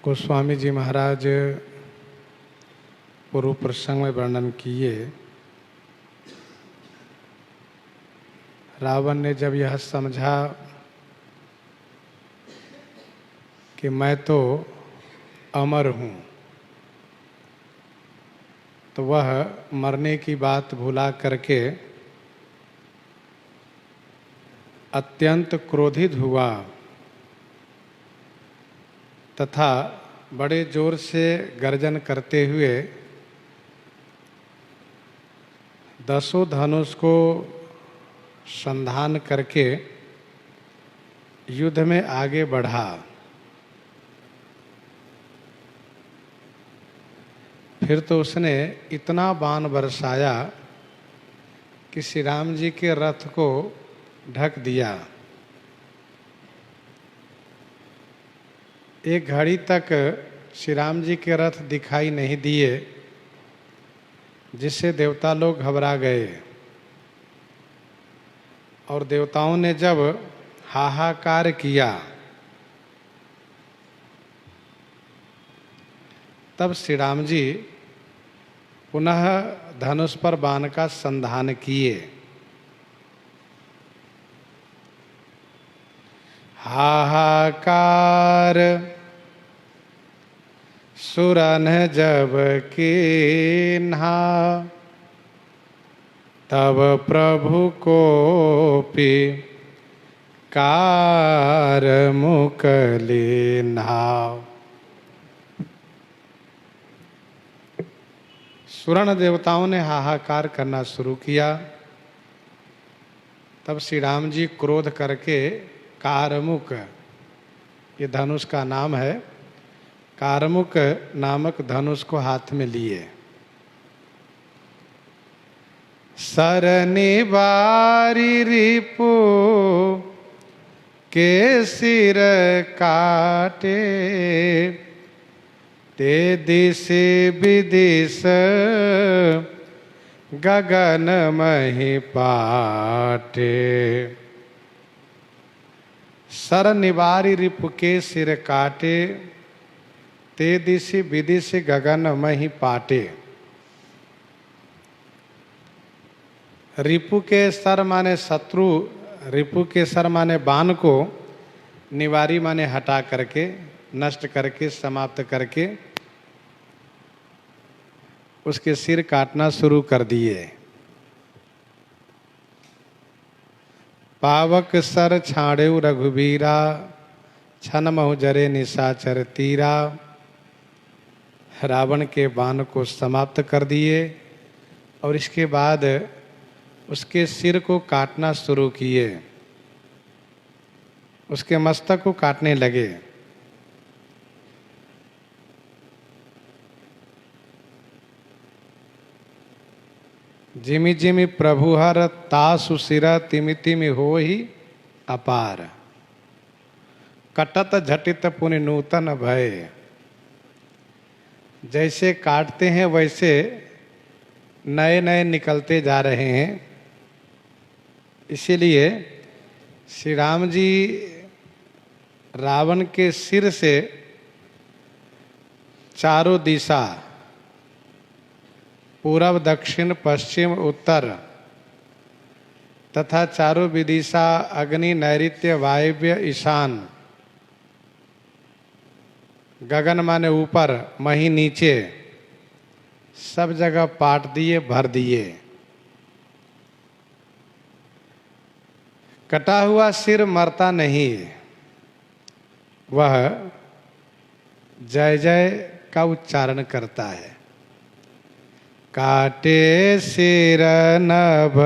गोस्वामी जी महाराज पूर्व प्रसंग में वर्णन किए। रावण ने जब यह समझा कि मैं तो अमर हूँ, तो वह मरने की बात भुला करके अत्यंत क्रोधित हुआ तथा बड़े जोर से गर्जन करते हुए 10 धनुष को संधान करके युद्ध में आगे बढ़ा। फिर तो उसने इतना बाण बरसाया कि श्री राम जी के रथ को ढक दिया। एक घड़ी तक श्री राम जी के रथ दिखाई नहीं दिए, जिससे देवता लोग घबरा गए। और देवताओं ने जब हाहाकार किया, तब श्री राम जी पुनः धनुष पर बाण का संधान किए। हाहाकार सुरन जब कीन्हा, तब प्रभु को पी कार मुकलीन्हा। सुरण देवताओं ने हाहाकार करना शुरू किया। तब श्री राम जी क्रोध करके कारमुक, ये धनुष का नाम है, कारमुक नामक धनुष को हाथ में लिए। सरनि बारी रिपु के सिर काटे, ते दिश विदिश गगन महि पाटे। सर निवारी रिपु के सिर काटे, ते दिशि विदिशि गगन महि पाटे। रिपु के सर माने शत्रु, रिपु के सर माने बाण को, निवारी माने हटा करके, नष्ट करके, समाप्त करके उसके सिर काटना शुरू कर दिए। पावक सर छाड़ेउ रघुबीरा, छन महु जरे निशाचर तीरा। रावण के बाण को समाप्त कर दिए और इसके बाद उसके सिर को काटना शुरू किए, उसके मस्तक को काटने लगे। जिमि जिमि प्रभुहर तासु सिर, तिमि तिमि होहि अपार। कटत झटित पुनि नूतन भय। जैसे काटते हैं वैसे नए नए निकलते जा रहे हैं। इसीलिए श्री राम जी रावण के सिर से चारों दिशा, पूर्व दक्षिण पश्चिम उत्तर तथा चारों विदिशा, अग्नि नैऋत्य वायव्य ईशान, गगन माने ऊपर, मही नीचे, सब जगह पाट दिए, भर दिए। कटा हुआ सिर मरता नहीं, वह जय जय का उच्चारण करता है। काटे सिर नभ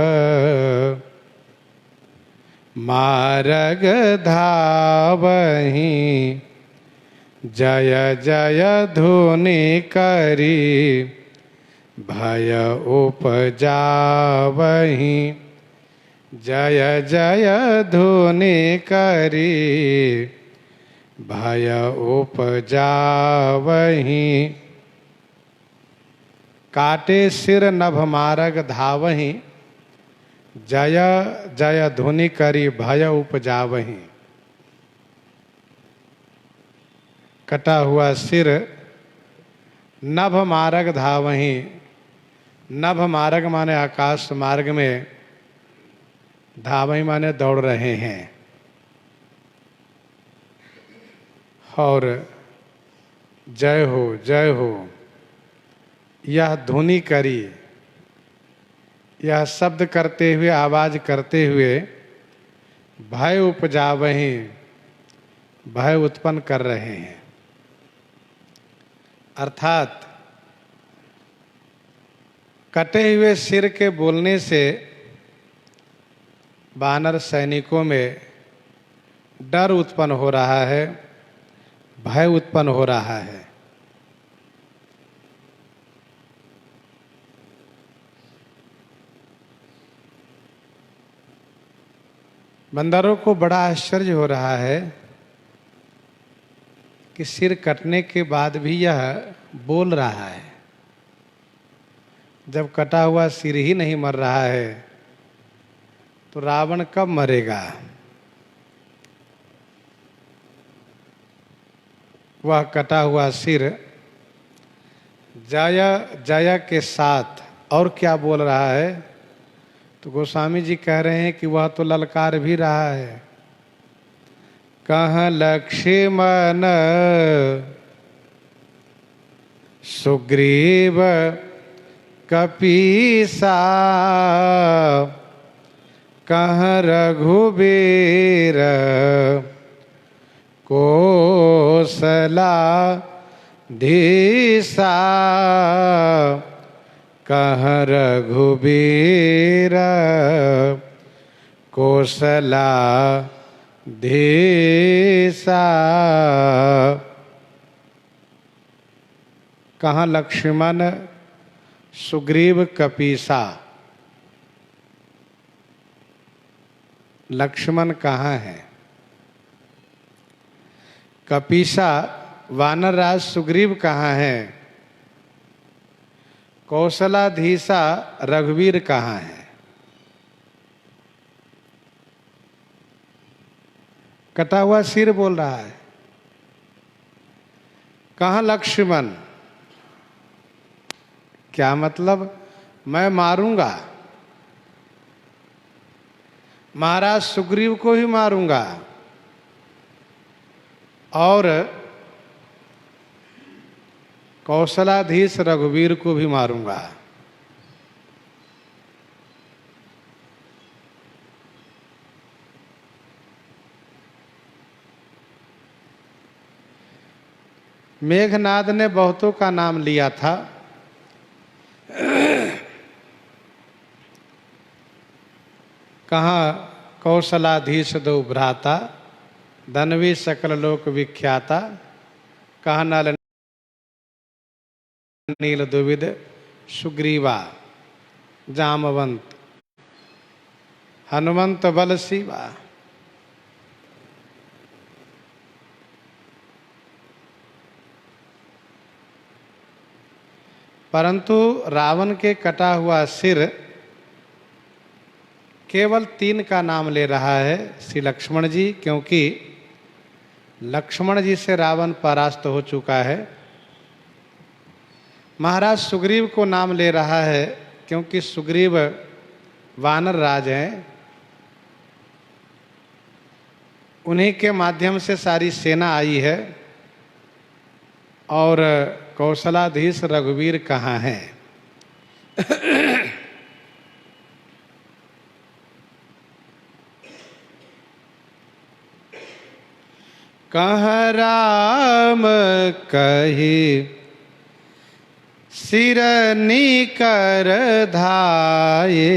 मारग धावहि, जय जय धुनि करी भय उपजावहि। जय जय धुनि करी भय उपजावहि। काटे सिर नभ मारग धावहि, जय जय धुनि करी भय उपजावहि। कटा हुआ सिर नभ मार्ग धावहीं। नभ मार्ग माने आकाश मार्ग में, धावहीं माने दौड़ रहे हैं। और जय हो जय हो यह ध्वनि करी, यह शब्द करते हुए, आवाज करते हुए भय उपजावहीं, भय उत्पन्न कर रहे हैं। अर्थात कटे हुए सिर के बोलने से वानर सैनिकों में डर उत्पन्न हो रहा है, भय उत्पन्न हो रहा है। बंदरों को बड़ा आश्चर्य हो रहा है कि सिर कटने के बाद भी यह बोल रहा है। जब कटा हुआ सिर ही नहीं मर रहा है तो रावण कब मरेगा? वह कटा हुआ सिर जय जय के साथ और क्या बोल रहा है? तो गोस्वामी जी कह रहे हैं कि वह तो ललकार भी रहा है। कहाँ लक्ष्मण सुग्रीव कपीसा, कहाँ रघुबीर कौशला धीसा, कहाँ रघुबीर कौशला धीसा। कहाँ लक्ष्मण सुग्रीव कपीसा? लक्ष्मण कहाँ है? कपीसा वानरराज सुग्रीव कहाँ है? कौशलाधीशा रघुवीर कहाँ है? कटा हुआ सिर बोल रहा है। कहाँ लक्ष्मण? क्या मतलब? मैं मारूंगा, महाराज सुग्रीव को ही मारूंगा और कौशलाधीश रघुवीर को भी मारूंगा। मेघनाद ने बहुतों का नाम लिया था। कहाँ कौशलाधीश दो भ्राता, धनवी सकल लोक विख्याता, कहाँ नल नील दुविध सुग्रीवा, जामवंत हनुमंत बल शिवा। परंतु रावण के कटा हुआ सिर केवल 3 का नाम ले रहा है, श्री लक्ष्मण जी, क्योंकि लक्ष्मण जी से रावण परास्त हो चुका है। महाराज सुग्रीव को नाम ले रहा है क्योंकि सुग्रीव वानर राज हैं, उन्हीं के माध्यम से सारी सेना आई है। और कौशलाधीश रघुवीर कहाँ है? कहाँ राम कही सिर निकर धाये,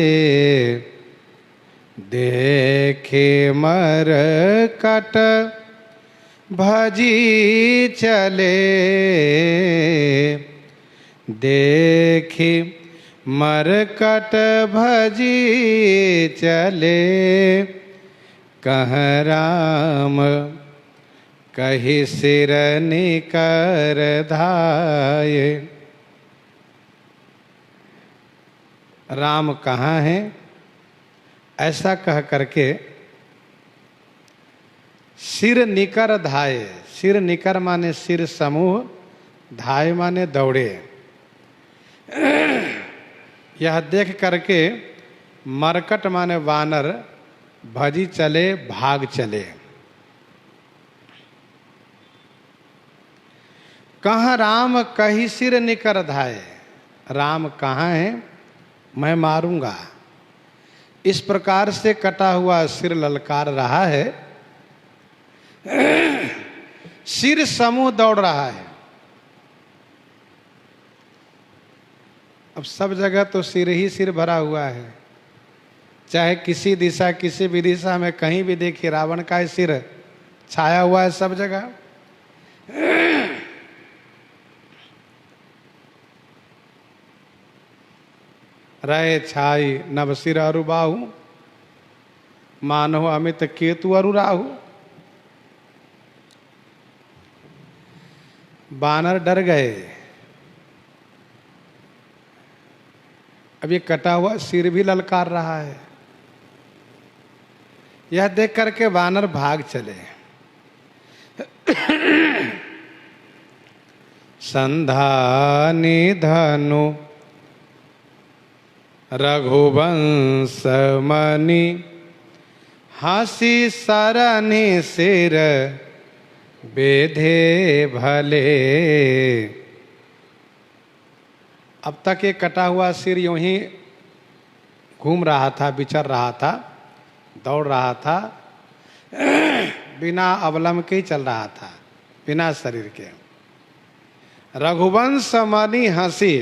देखे मर कट भजी चले, देखी मरकट भजी चले, कह राम कही सिर निकर धाये। राम कहाँ हैं? ऐसा कह करके सिर निकर धाये, सिर निकर माने सिर समूह, धाये माने दौड़े। यह देख करके मरकट माने वानर भजी चले, भाग चले। कहाँ राम कही सिर निकर धाये, राम कहाँ है, मैं मारूंगा। इस प्रकार से कटा हुआ सिर ललकार रहा है। सिर समूह दौड़ रहा है। अब सब जगह तो सिर ही सिर भरा हुआ है, चाहे किसी दिशा किसी भी दिशा में कहीं भी देखिए रावण का सिर छाया हुआ है सब जगह। रहे छाई नभ सिर अरु बाहु, मानहो अमित केतु अरु राहु। बानर डर गए। अब ये कटा हुआ सिर भी ललकार रहा है। यह देख करके वानर भाग चले। संधानी धनु रघुवंश मणि, हंसी सरनि सिर बेधे भले। अब तक ये कटा हुआ सिर यूं ही घूम रहा था, विचर रहा था, दौड़ रहा था, बिना अवलंब के ही चल रहा था, बिना शरीर के। रघुवंश मणि हंसी,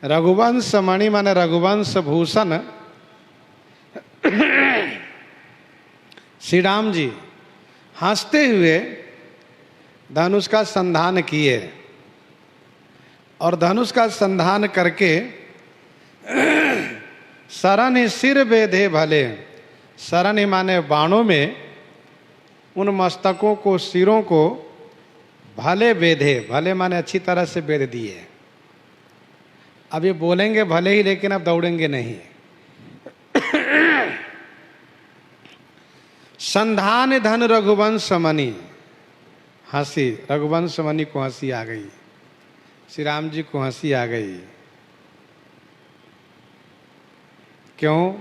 रघुवंश मणि माने रघुवंश भूषण श्री राम जी हंसते हुए धनुष का संधान किए और धनुष का संधान करके सरन सिर बेधे भले। सरन माने बाणों में उन मस्तकों को, सिरों को भले बेधे, भले माने अच्छी तरह से बेध दिए। अब ये बोलेंगे भले ही, लेकिन अब दौड़ेंगे नहीं। संधान धन रघुवंश मणि, हंसी, रघुवंश मणि को हंसी आ गई, श्री राम जी को हंसी आ गई। क्यों?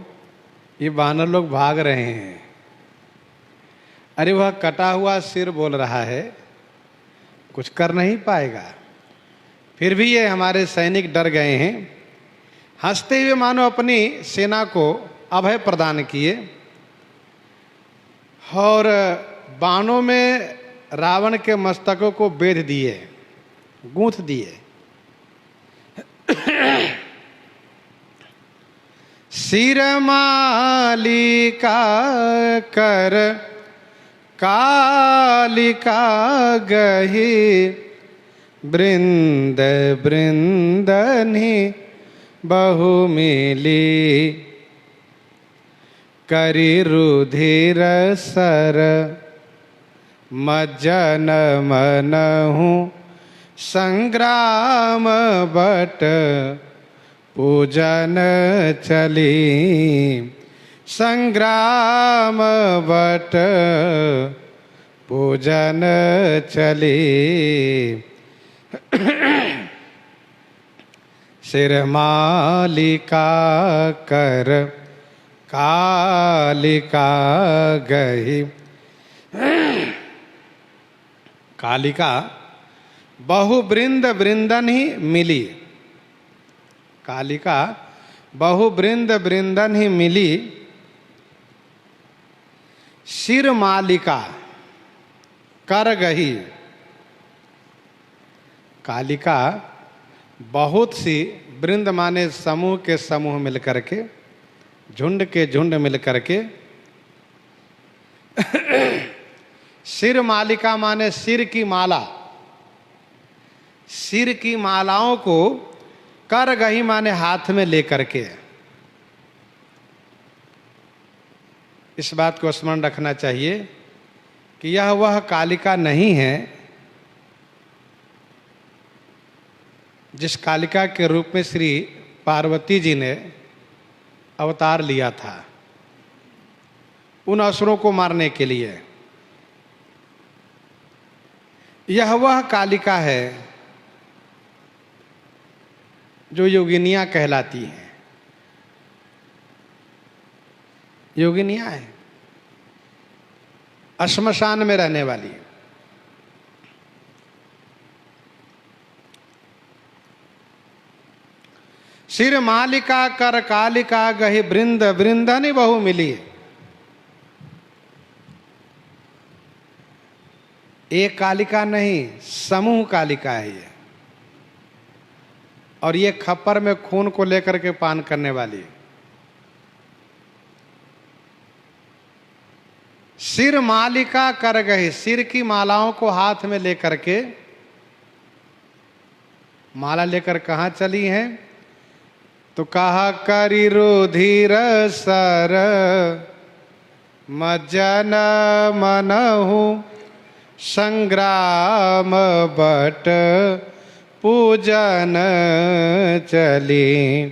ये वानर लोग भाग रहे हैं। अरे वह कटा हुआ सिर बोल रहा है, कुछ कर नहीं पाएगा। फिर भी ये हमारे सैनिक डर गए हैं। हंसते हुए मानो अपनी सेना को अभय प्रदान किए और बाणों में रावण के मस्तकों को बेध दिए, गूंथ दिए। सिर मालिका कर कालिका गही, बृंद बृंदनि बहु मिली, करी रुधिर सर मज्जन मनहु, संग्राम बट पूजन चली, संग्राम बट पूजन चली। सिर मालिका कर कालिका गही, कालिका बहु बृंद बृंदन ही मिली, कालिका बहु बृंद बृंदन ही मिली। सिर मालिका कर गही, कालिका बहुत सी, बृंद माने समूह के समूह मिलकर के, झुंड के झुंड मिलकर के। सिर मालिका माने सिर की माला, सिर की मालाओं को कर गही माने हाथ में लेकर के। इस बात को स्मरण रखना चाहिए कि यह वह कालिका नहीं है जिस कालिका के रूप में श्री पार्वती जी ने अवतार लिया था उन असुरों को मारने के लिए। यह वह कालिका है जो योगिनियां कहलाती हैं। योगिनियां हैं, श्मशान में रहने वाली। सिर मालिका कर कालिका गही वृंद वृंदनि बहु मिली। एक कालिका नहीं, समूह कालिका है ये। और ये खप्पर में खून को लेकर के पान करने वाली है। सिर मालिका कर गई, सिर की मालाओं को हाथ में लेकर के, माला लेकर कहाँ चली हैं? तो कहा करी रुधिर सर मज्जन मनहु संग्राम बट पूजन चली।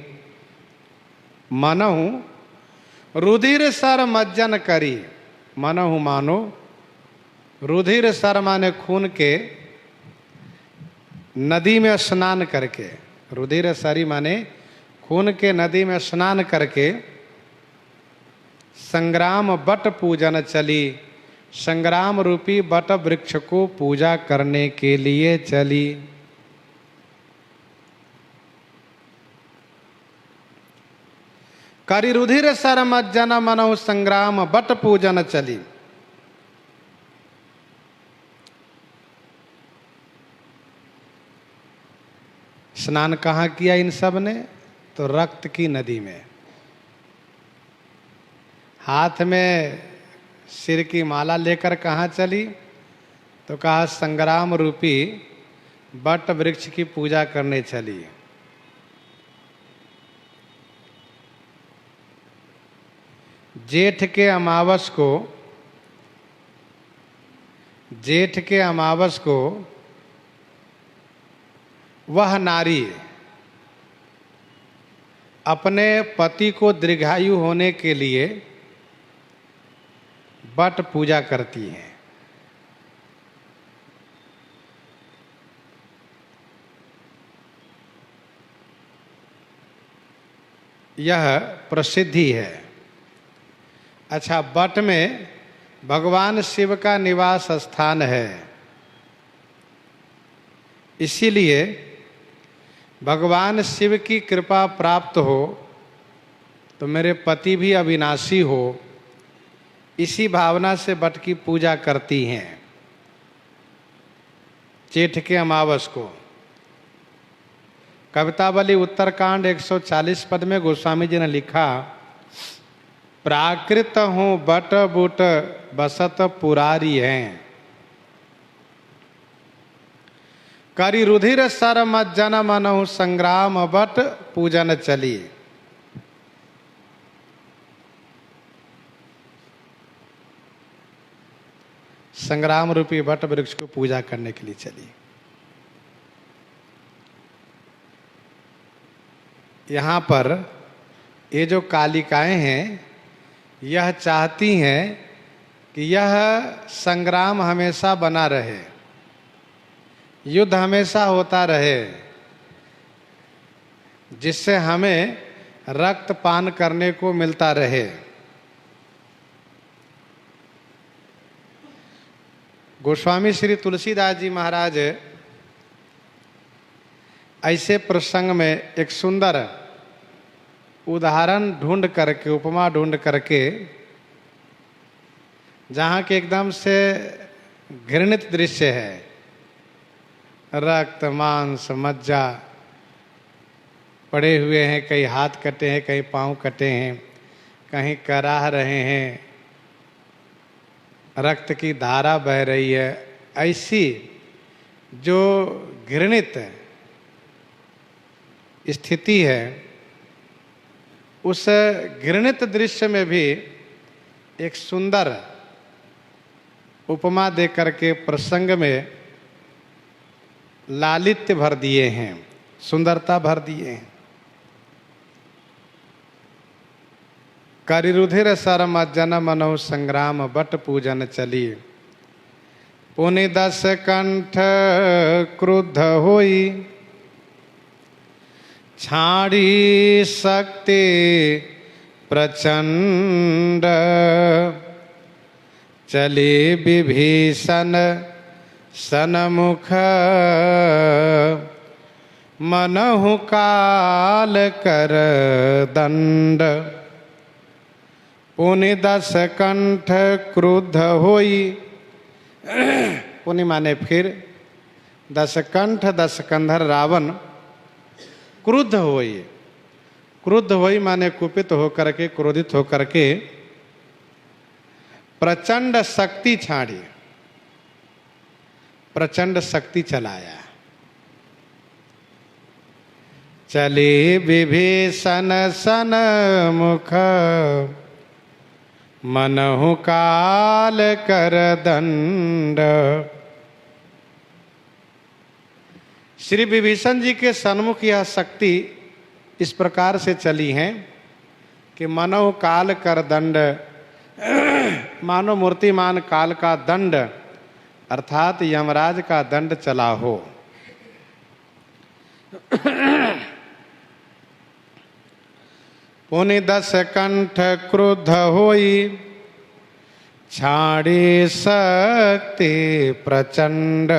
मनहु रुधिर सर मज्जन करी, मनहु मानो रुधिर सर माने खून के, नदी में स्नान करके, रुधिर सरी माने खून के नदी में स्नान करके संग्राम बट पूजन चली। संग्राम रूपी बट वृक्ष को पूजा करने के लिए चली। करि रुधिर सर मज्जन मनहु संग्राम बट पूजन चली। स्नान कहाँ किया इन सब ने? तो रक्त की नदी में। हाथ में सिर की माला लेकर कहाँ चली? तो कहा संग्राम रूपी बट वृक्ष की पूजा करने चली। जेठ के अमावस को, जेठ के अमावस को वह नारी अपने पति को दीर्घायु होने के लिए बट पूजा करती हैं। यह प्रसिद्धि है। अच्छा, बट में भगवान शिव का निवास स्थान है, इसीलिए भगवान शिव की कृपा प्राप्त हो तो मेरे पति भी अविनाशी हो, इसी भावना से बट की पूजा करती हैं जेठ के अमावस को। कवितावली उत्तरकांड 140 पद में गोस्वामी जी ने लिखा, प्राकृत हूँ बट बुट बसत पुरारी हैं, करि रुधिर सर मज्जन मनहु संग्राम बट पूजन चली। संग्राम रूपी बट वृक्ष को पूजा करने के लिए चली। यहाँ पर ये जो कालिकाएं हैं, यह चाहती हैं कि यह संग्राम हमेशा बना रहे, युद्ध हमेशा होता रहे, जिससे हमें रक्त पान करने को मिलता रहे। गोस्वामी श्री तुलसीदास जी महाराज ऐसे प्रसंग में एक सुंदर उदाहरण ढूंढ करके, उपमा ढूंढ करके, जहाँ के एकदम से घृणित दृश्य है, रक्त मांस मज्जा पड़े हुए हैं, कहीं हाथ कटे हैं, कहीं पांव कटे हैं, कहीं कराह रहे हैं, रक्त की धारा बह रही है। ऐसी जो घृणित स्थिति है, उस घृणित दृश्य में भी एक सुंदर उपमा दे करके प्रसंग में लालित्य भर दिए हैं, सुंदरता भर दिए हैं। करि रुधिर सर मज्जन मनहु संग्राम बट पूजन चली। पुनि 10 कंठ क्रुद्ध होई, छाड़ी शक्ति प्रचंड, चली विभीषण सनमुख, मनहु काल कर दंड। पुनि 10 कंठ क्रुद्ध होई, पुनि माने फिर, 10 कंठ 10 कंधर रावण क्रुद्ध होई। क्रुद्ध होई माने कुपित होकर के, क्रोधित होकर के प्रचंड शक्ति छाड़ी, प्रचंड शक्ति चलाया। चली विभीषण सनमुख, मनहु काल कर दंड। श्री विभीषण जी के सन्मुख यह शक्ति इस प्रकार से चली है कि मनहु काल कर दंड, मानो मूर्तिमान काल का दंड अर्थात यमराज का दंड चला हो। पुनि 10 कंठ क्रुद्ध होई, छाड़ी शक्ति प्रचंड,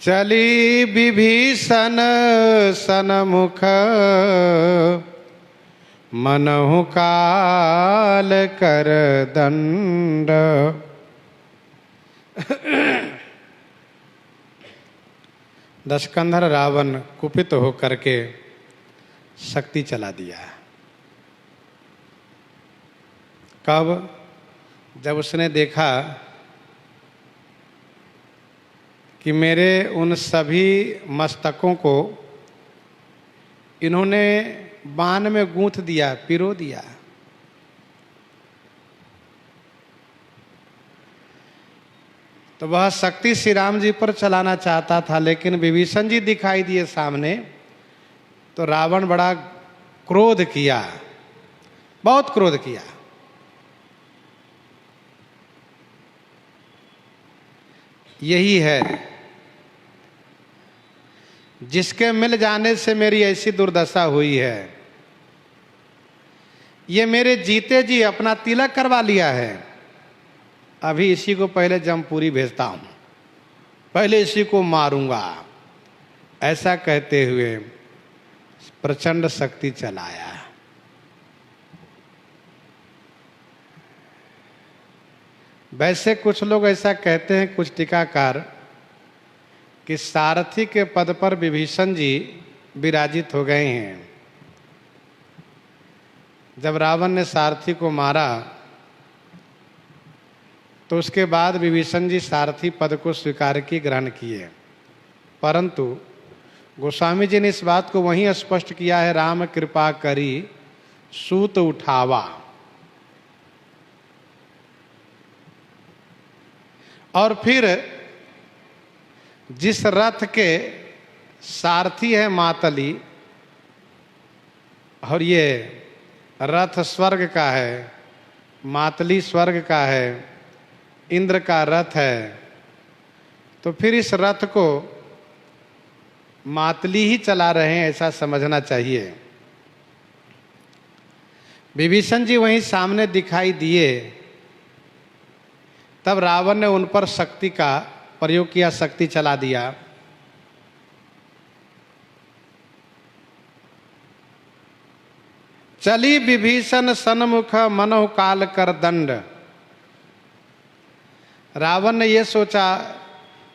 चली विभीषण सनमुख, मनहु काल कर दंड। दशकंधर रावण कुपित होकर के शक्ति चला दिया। कब? जब उसने देखा कि मेरे उन सभी मस्तकों को इन्होंने बाण में गूंथ दिया, पिरो दिया। तो वह शक्ति श्री राम जी पर चलाना चाहता था, लेकिन विभीषण जी दिखाई दिए सामने, तो रावण बड़ा क्रोध किया, बहुत क्रोध किया। यही है जिसके मिल जाने से मेरी ऐसी दुर्दशा हुई है। ये मेरे जीते जी अपना तिलक करवा लिया है। अभी इसी को पहले जमपुरी भेजता हूं, पहले इसी को मारूंगा, ऐसा कहते हुए प्रचंड शक्ति चलाया। वैसे कुछ लोग ऐसा कहते हैं, कुछ टीकाकार, कि सारथी के पद पर विभीषण जी विराजित हो गए हैं। जब रावण ने सारथी को मारा तो उसके बाद विभीषण जी सारथी पद को स्वीकार की, ग्रहण किए। परंतु गोस्वामी जी ने इस बात को वहीं स्पष्ट किया है, राम कृपा करी सूत उठावा। और फिर जिस रथ के सारथी है मातली, और ये रथ स्वर्ग का है, मातली स्वर्ग का है, इंद्र का रथ है, तो फिर इस रथ को मातली ही चला रहे हैं, ऐसा समझना चाहिए। विभीषण जी वहीं सामने दिखाई दिए, तब रावण ने उन पर शक्ति का प्रयोग किया, शक्ति चला दिया। चली विभीषण सन्मुख, मनहु काल कर दंड। रावण ने यह सोचा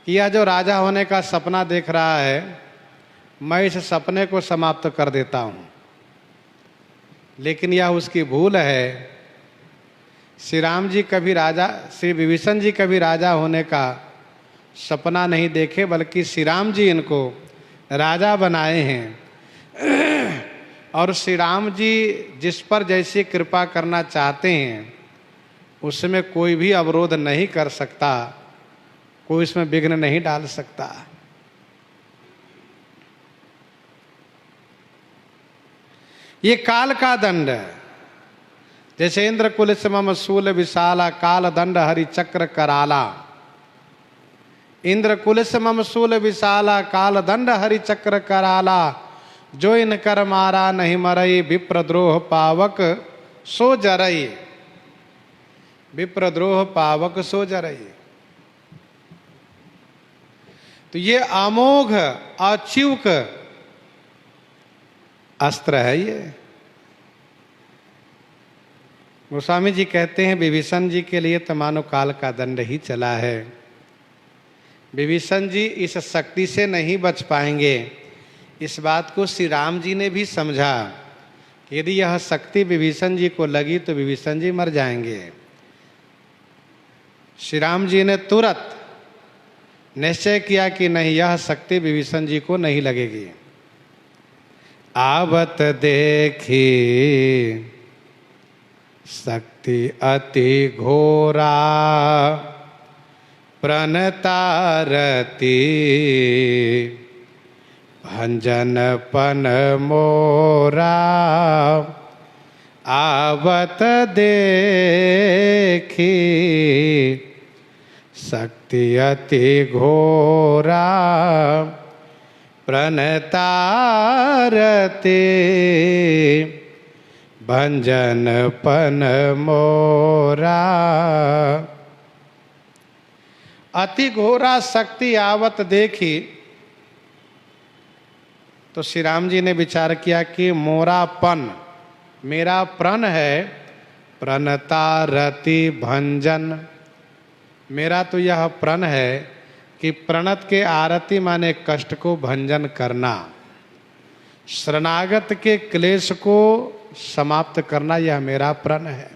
कि यह जो राजा होने का सपना देख रहा है, मैं इस सपने को समाप्त कर देता हूं। लेकिन यह उसकी भूल है। श्री राम जी कभी राजा, श्री विभीषण जी कभी राजा होने का सपना नहीं देखे, बल्कि श्री राम जी इनको राजा बनाए हैं। और श्री राम जी जिस पर जैसी कृपा करना चाहते हैं, उसमें कोई भी अवरोध नहीं कर सकता, कोई इसमें विघ्न नहीं डाल सकता। ये काल का दंड, जैसे इंद्र कुल मम शूल विशाला, काल दंड हरि चक्र कराला। इंद्र कुलस ममसूल विशाला काल दंड हरि चक्र कराला जो इन कर मारा नहीं मरई विप्रद्रोह पावक सो जरई विप्रद्रोह पावक सो जरई। तो ये अमोघ अच्युक अस्त्र है ये। गोस्वामी जी कहते हैं विभीषण जी के लिए तो मानो काल का दंड ही चला है। विभीषण जी इस शक्ति से नहीं बच पाएंगे। इस बात को श्री राम जी ने भी समझा कि यदि यह शक्ति विभीषण जी को लगी तो विभीषण जी मर जाएंगे। श्री राम जी ने तुरंत निश्चय किया कि नहीं, यह शक्ति विभीषण जी को नहीं लगेगी। आवत देखी शक्ति अति घोरा प्रणतारती भंजन पन मोरा आवत देखी शक्ति अति घोरा प्रणतारती भंजन पन मोरा। अति घोरा शक्ति आवत देखी तो श्री राम जी ने विचार किया कि मोरापन मेरा प्रण है, प्रणतारति भंजन, मेरा तो यह प्रण है कि प्रणत के आरती माने कष्ट को भंजन करना, शरणागत के क्लेश को समाप्त करना, यह मेरा प्रण है।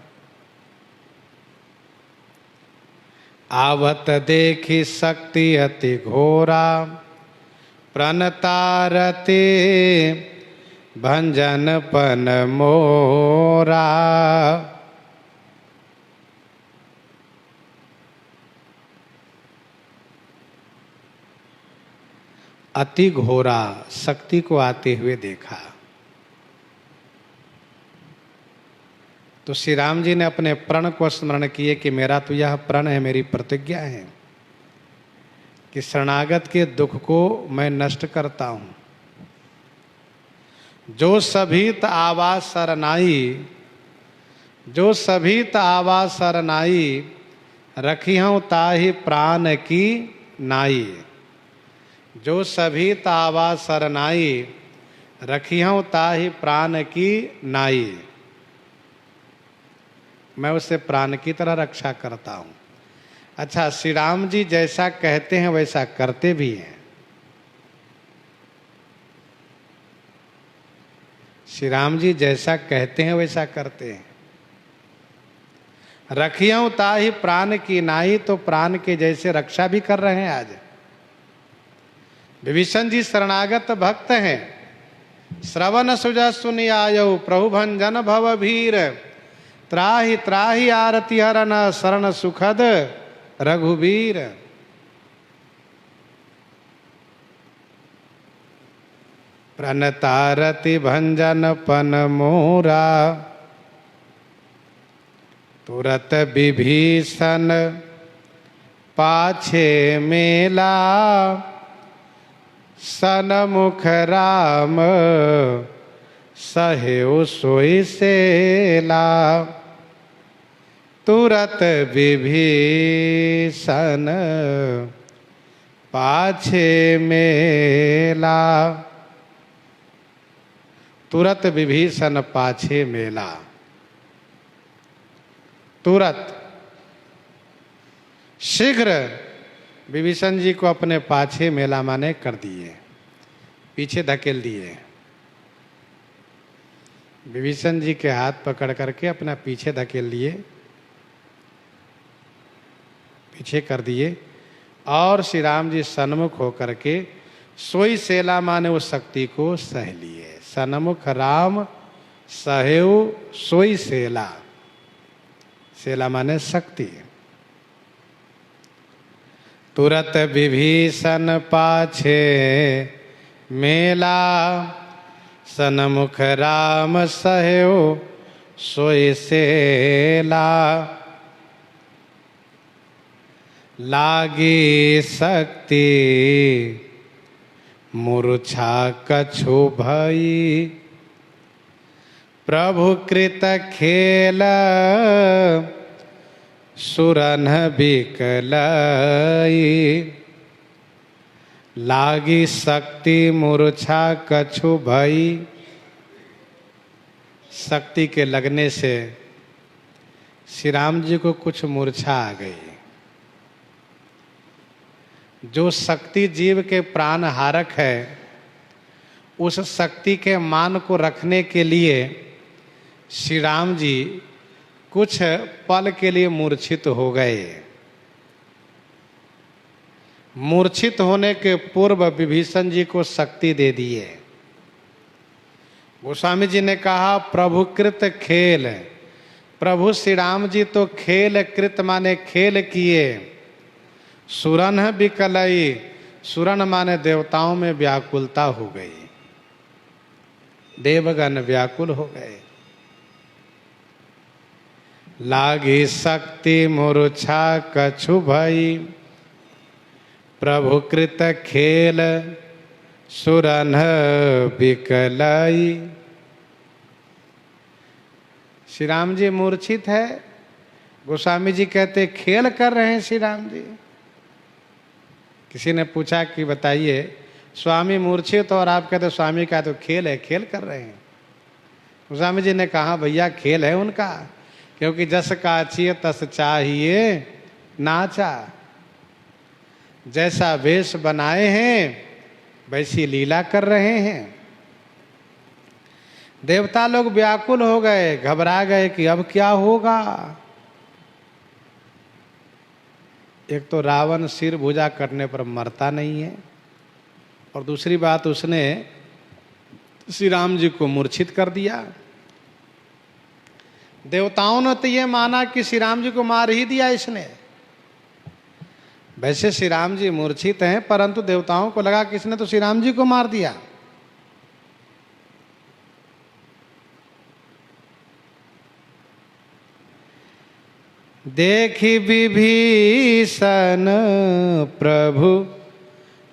आवत देखी शक्ति अति घोरा प्रणतारते भंजन पन मोरा। अति घोरा शक्ति को आते हुए देखा तो श्री राम जी ने अपने प्रण को स्मरण किए कि मेरा तो यह प्रण है, मेरी प्रतिज्ञा है कि शरणागत के दुख को मैं नष्ट करता हूं। जो सभीत आवाज सरनाई, जो सभीत आवाज सरनाई रखी हूं ताहि प्राण की नाई। जो सभीत आवाज सरनाई रखी हूं ताहि प्राण की नाई, मैं उससे प्राण की तरह रक्षा करता हूं। अच्छा, श्री राम जी जैसा कहते हैं वैसा करते भी हैं। श्री राम जी जैसा कहते हैं वैसा करते हैं। रखियों ताहि प्राण की नाई, तो प्राण के जैसे रक्षा भी कर रहे हैं। आज विभीषण जी शरणागत भक्त हैं। श्रवण सुजा सुनि आयौ प्रभु भंजन भव भीर, त्राहि त्राहि आरती हरन शरण सुखद रघुवीर। प्रणतारति भंजन पन मोरा, तुरत विभीषण पाछे मेला, सनमुख राम सहेउ सोई सेला। तुरत विभीषण पाछे मेला, तुरत विभीषण पाछे मेला। तुरत शीघ्र विभीषण जी को अपने पाछे मेला माने कर दिए, पीछे धकेल दिए। विभीषण जी के हाथ पकड़ करके अपना पीछे धकेल लिए, पीछे कर दिए और श्री राम जी सन्मुख होकर के सोई सेला माने उस शक्ति को सह लिए। सन्मुख राम सहेउ सोई सेला, सेला माने शक्ति। तुरत विभीषण पाछे मेला, सन्मुख राम सहेउ सोई सेला। लागे शक्ति मूर्छा कछु भई, प्रभु कृत खेल सुरन बिकलई। लागी शक्ति मूर्छा कछु भई, शक्ति के लगने से श्री राम जी को कुछ मूर्छा आ गई। जो शक्ति जीव के प्राण हारक है, उस शक्ति के मान को रखने के लिए श्री राम जी कुछ पल के लिए मूर्छित हो गए। मूर्छित होने के पूर्व विभीषण जी को शक्ति दे दिए। गोस्वामी जी ने कहा प्रभु कृत खेल, प्रभु श्री राम जी तो खेल कृत माने खेल किए, सुरन बिकलई, सुरन माने देवताओं में व्याकुलता हो गई, देवगण व्याकुल हो गए। लागी शक्ति मूर्छा कछु भई, प्रभु कृत खेल सुरन बिकलई। श्री राम जी मूर्छित है। गोस्वामी जी कहते खेल कर रहे हैं श्री राम जी। किसी ने पूछा कि बताइए स्वामी मूर्छित और आप कहते स्वामी का तो खेल है, खेल कर रहे हैं। गोस्वामी जी ने कहा भैया खेल है उनका, क्योंकि जस काचिए तस चाहिए नाचा। जैसा वेश बनाए हैं वैसी लीला कर रहे हैं। देवता लोग व्याकुल हो गए, घबरा गए कि अब क्या होगा। एक तो रावण सिर भुजा करने पर मरता नहीं है, और दूसरी बात उसने श्री राम जी को मूर्छित कर दिया। देवताओं ने तो ये माना कि श्री राम जी को मार ही दिया इसने। वैसे श्री राम जी मूर्छित हैं, परंतु देवताओं को लगा कि इसने तो श्री राम जी को मार दिया। देखी विभीषण प्रभु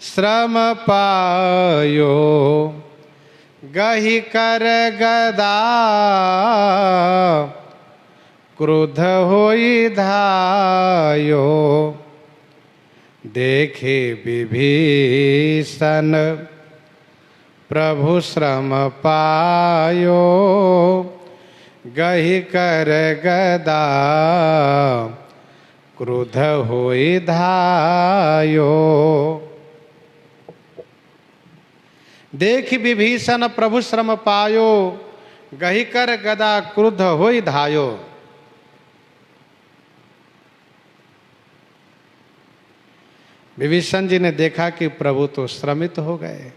श्रम पायो, गहि कर गदा क्रुद्ध होई धायो। देखे विभीषण प्रभु श्रम पायो, गहि कर गदा क्रुद्ध होई धायो। देख विभीषण प्रभु श्रम पायो, गहि कर गदा क्रुद्ध होई धायो। विभीषण जी ने देखा कि प्रभु तो श्रमित हो गए।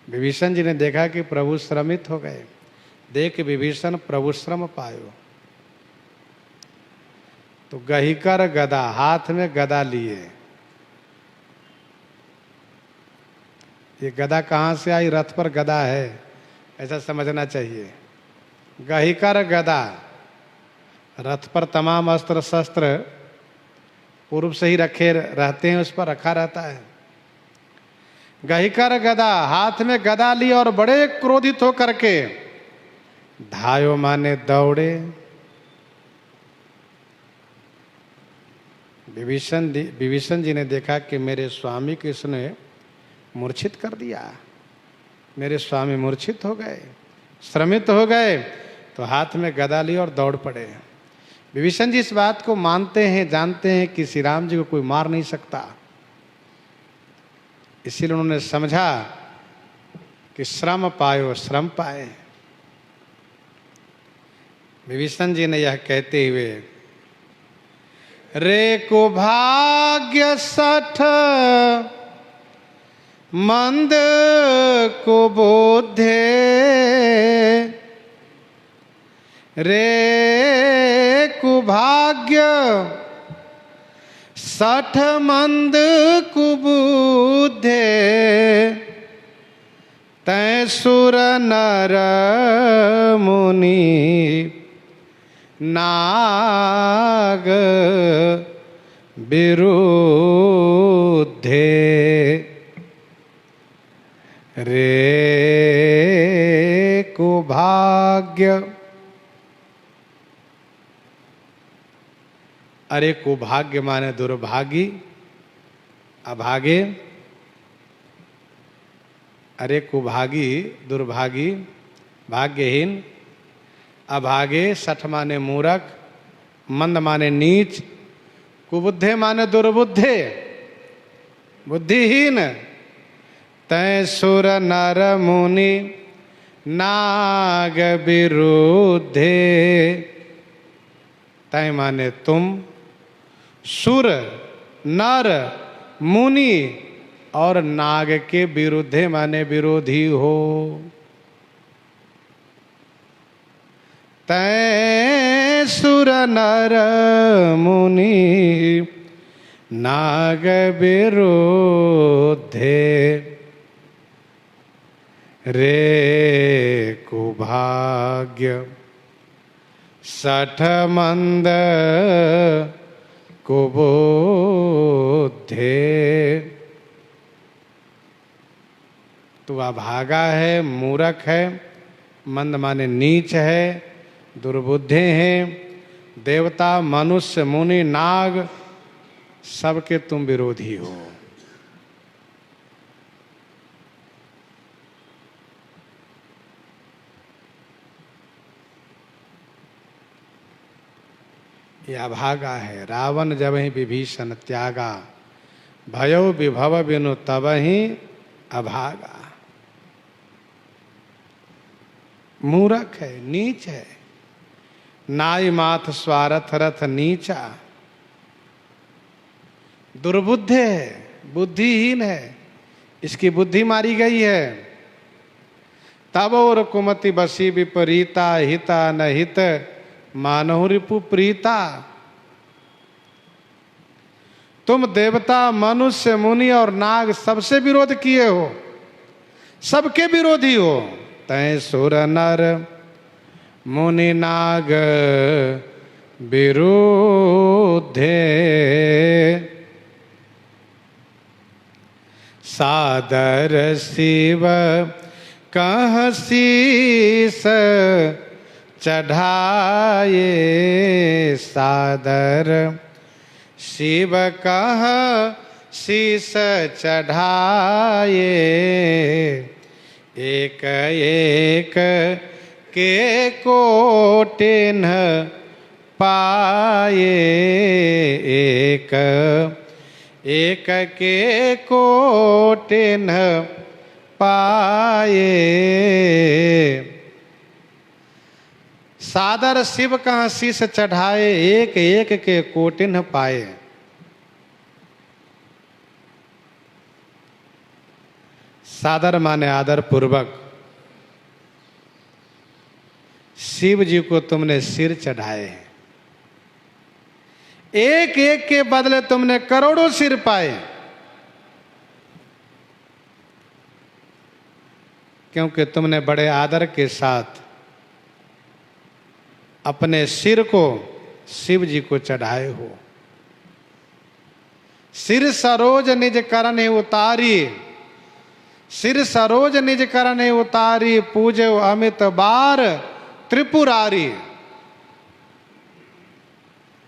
विभीषण जी ने देखा कि प्रभु श्रमित हो गए। देख विभीषण प्रभु श्रम पायो, तो गहिकर गदा, हाथ में गदा लिए। ये गदा कहाँ से आई? रथ पर गदा है, ऐसा समझना चाहिए। गहिकर गदा, रथ पर तमाम अस्त्र शस्त्र पूर्व से ही रखे रहते हैं, उस पर रखा रहता है। गहिकर गदा, हाथ में गदा ली और बड़े क्रोधित होकर के धायो माने दौड़े। विभीषण जी ने देखा कि मेरे स्वामी को इसने मूर्छित कर दिया, मेरे स्वामी मूर्छित हो गए, श्रमित हो गए, तो हाथ में गदा ली और दौड़ पड़े। विभीषण जी इस बात को मानते हैं, जानते हैं कि श्री राम जी को कोई मार नहीं सकता, इसीलिए उन्होंने समझा कि श्रम पायो श्रम पाए। विभीषण जी ने यह कहते हुए रे को भाग्य सठ मंद को बोधे, रे कुभाग्य सठ मंद कुबुद्धे, तै सुर नर मुनि नाग विरुद्धे रे कुभाग्य। अरे कुभाग्य माने दुर्भागी, अभागे। अरे कुभागी दुर्भागी, भाग्यहीन। अभागे सठ माने मूरख, मंद माने नीच, कुबुद्धे माने दुर्बुद्धे, बुद्धिहीन। तै सुर नर मुनि नाग विरुद्धे। तै माने तुम, सुर नर मुनि और नाग के विरुद्धे माने विरोधी हो। तै सुर नर मुनि नाग विरुद्धे रे कुभाग्य सठ मंद कुबुद्धे। तू अभागा है, मूर्ख है, मंद माने नीच है, दुर्बुद्धे हैं। देवता, मनुष्य, मुनि, नाग सबके तुम विरोधी हो। यह अभागा है। रावण जब ही विभीषण त्यागा, भयो विभव बिनु तब ही अभागा। मूर्ख है, नीच है। नाई माथ स्वारथ रथ नीचा। दुर्बुद्ध है, बुद्धिहीन है, इसकी बुद्धि मारी गई है। तब और कुमति बसी विपरीता, हिता न हित मानहु रिपु प्रीता। तुम देवता, मनुष्य, मुनि और नाग सबसे विरोध किए हो, सबके विरोधी हो। तै सुर नर मुनि नाग विरुद्धे सादर शिव कह शीस चढ़ाए। सादर शिव कह शीस चढ़ाए। एक एक के कोटिन पाए। एक एक के कोटिन पाए। सादर शिव कहाँ शीस चढ़ाए, एक एक के कोटिन पाए। सादर माने आदर पूर्वक। शिव जी को तुमने सिर चढ़ाए, एक एक के बदले तुमने करोड़ों सिर पाए। क्योंकि तुमने बड़े आदर के साथ अपने सिर को शिव जी को चढ़ाए हो। सिर सरोज निज करन उतारी, सिर सरोज निज करन उतारी, पूजे अमित बार त्रिपुरारी।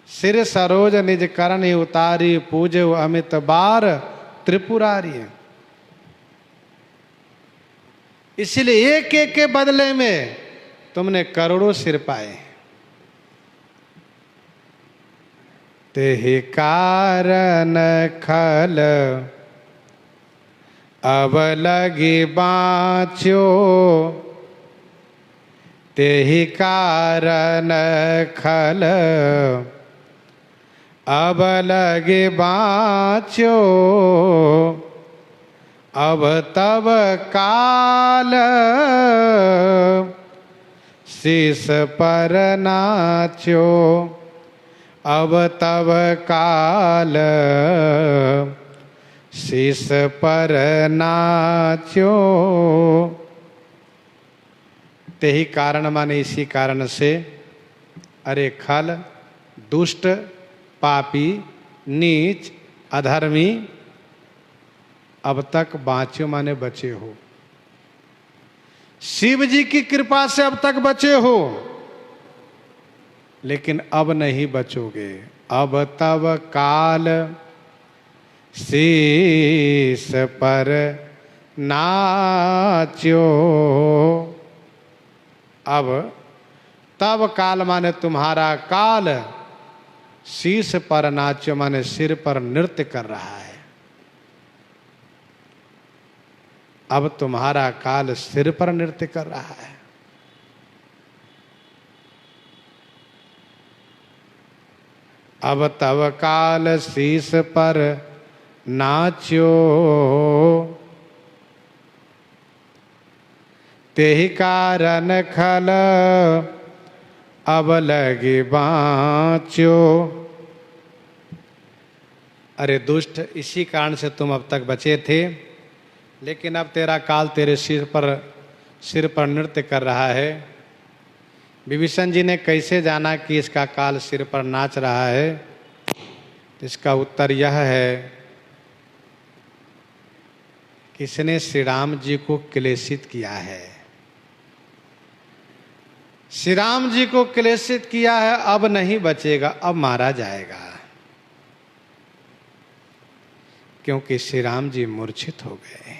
सिर सरोज निज करन उतारी, पूजे अमित बार त्रिपुरारी। इसलिए एक एक के बदले में तुमने करोड़ों सिर पाए। तेहि कारण खल अब लगी बाँचो। तेहि कारण खल अब लगे बाँचो। अब तब काल शीस पर नाचो। अब तब काल शीस पर नाचो। तेहि कारण माने इसी कारण से अरे खल, दुष्ट, पापी, नीच, अधर्मी, अब तक बाँचे माने बचे हो। शिव जी की कृपा से अब तक बचे हो, लेकिन अब नहीं बचोगे। अब तब काल शीस पर नाच्यो। अब तब काल माने तुम्हारा काल, शीश पर नाच्यो माने सिर पर नृत्य कर रहा है। अब तुम्हारा काल सिर पर नृत्य कर रहा है। अब तब काल शीश पर नाच्यो, तेहि कारण खल अब लगे बाँच्यो। अरे दुष्ट, इसी कारण से तुम अब तक बचे थे, लेकिन अब तेरा काल तेरे सिर पर नृत्य कर रहा है। विभीषण जी ने कैसे जाना कि इसका काल सिर पर नाच रहा है? इसका उत्तर यह है कि इसने श्री राम जी को क्लेशित किया है। श्री राम जी को क्लेशित किया है, अब नहीं बचेगा, अब मारा जाएगा, क्योंकि श्री राम जी मूर्छित हो गए।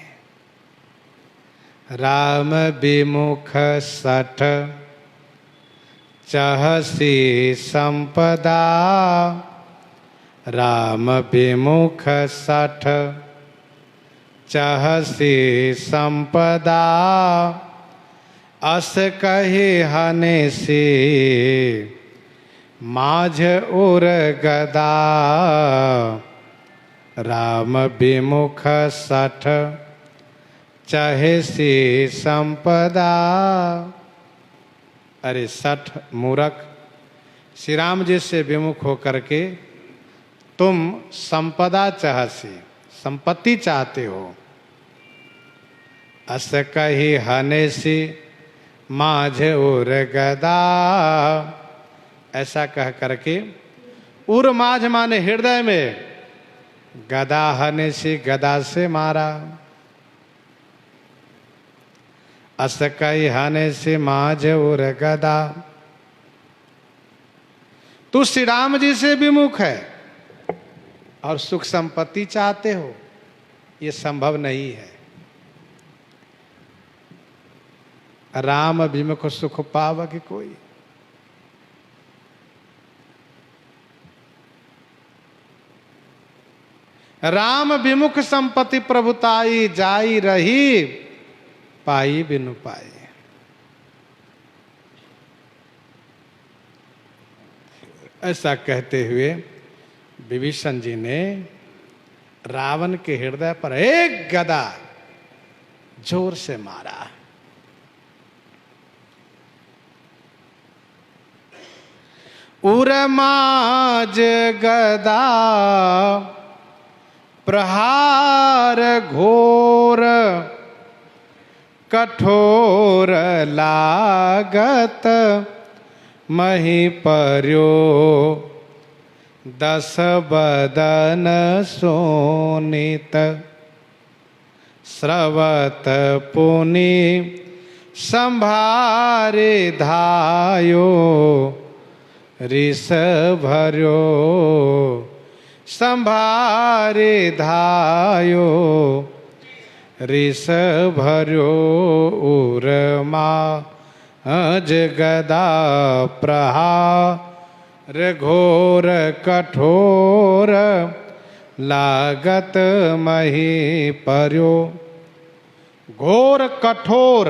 राम विमुख सठ चहसी संपदा, राम विमुख सठ चहसी संपदा, अस कहे हने से माझ उर गदा। राम विमुख सठ चहसी संपदा। अरे सठ मूर्ख, श्री राम जी से विमुख होकर के तुम संपदा चाहसी, संपत्ति चाहते हो। अस कही हने सी माझ उर गदा, ऐसा कह करके, उर माझ माने हृदय में, गदा हने सी गदा से मारा। अस कही हने से माझ उर गदा। तू श्री राम जी से विमुख है और सुख संपत्ति चाहते हो, ये संभव नहीं है। राम विमुख सुख पावक कोई। राम विमुख संपत्ति प्रभुताई, जाई रही पाई बिनु पाई। ऐसा कहते हुए विभीषण जी ने रावण के हृदय पर एक गदा जोर से मारा। उरमाज गदा प्रहार घोर, कठोर लागत मही पर्यो, दस बदन सोनित, स्रवत पुनि संभारे धायो, रिस भर्यो संभारे धायो, रिस भर्यो उरमा अज गदा प्रहार घोर, कठोर लागत मही पर्यो। घोर कठोर,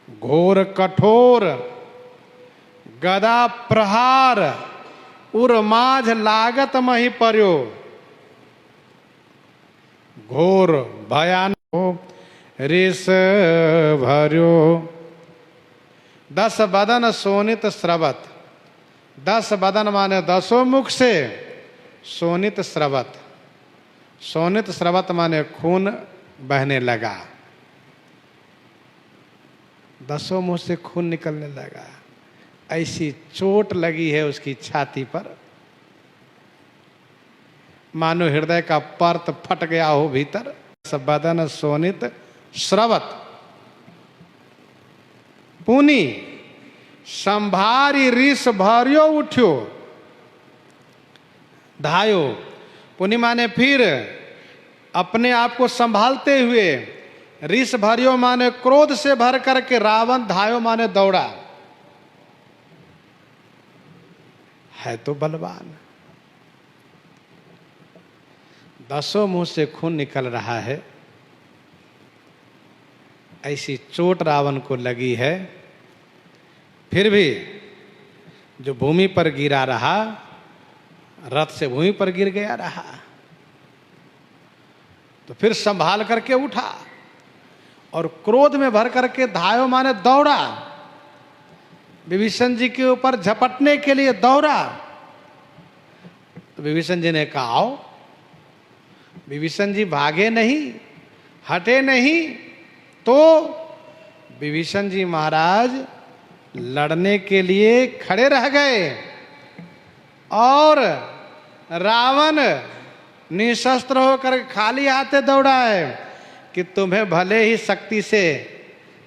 घोर कठोर गदा प्रहार, उर्माझ लागत मही पर्यो। घोर भयानक रिस भर्यो। 10 बदन सोनित स्रवत, 10 बदन माने 10 मुख से, सोनित स्रवत, सोनित स्रवत माने खून बहने लगा, 10 मुख से खून निकलने लगा। ऐसी चोट लगी है उसकी छाती पर, मानो हृदय का पर्त फट गया हो भीतर। बदन सोनित स्रवत पुनि संभारी रिस भरियो उठ्यो धायो। पुनि माने फिर अपने आप को संभालते हुए, रिस भरियो माने क्रोध से भर करके, रावण धायो माने दौड़ा। है तो बलवान, दसों मुंह से खून निकल रहा है, ऐसी चोट रावण को लगी है, फिर भी जो भूमि पर गिरा रहा, रथ से भूमि पर गिर गया रहा, तो फिर संभाल करके उठा और क्रोध में भर करके धायो माने दौड़ा, विभीषण जी के ऊपर झपटने के लिए दौड़ा। तो विभीषण जी ने कहा आओ। विभीषण जी भागे नहीं, हटे नहीं, तो विभीषण जी महाराज लड़ने के लिए खड़े रह गए और रावण निशस्त्र होकर खाली हाथे दौड़ा है कि तुम्हें भले ही शक्ति से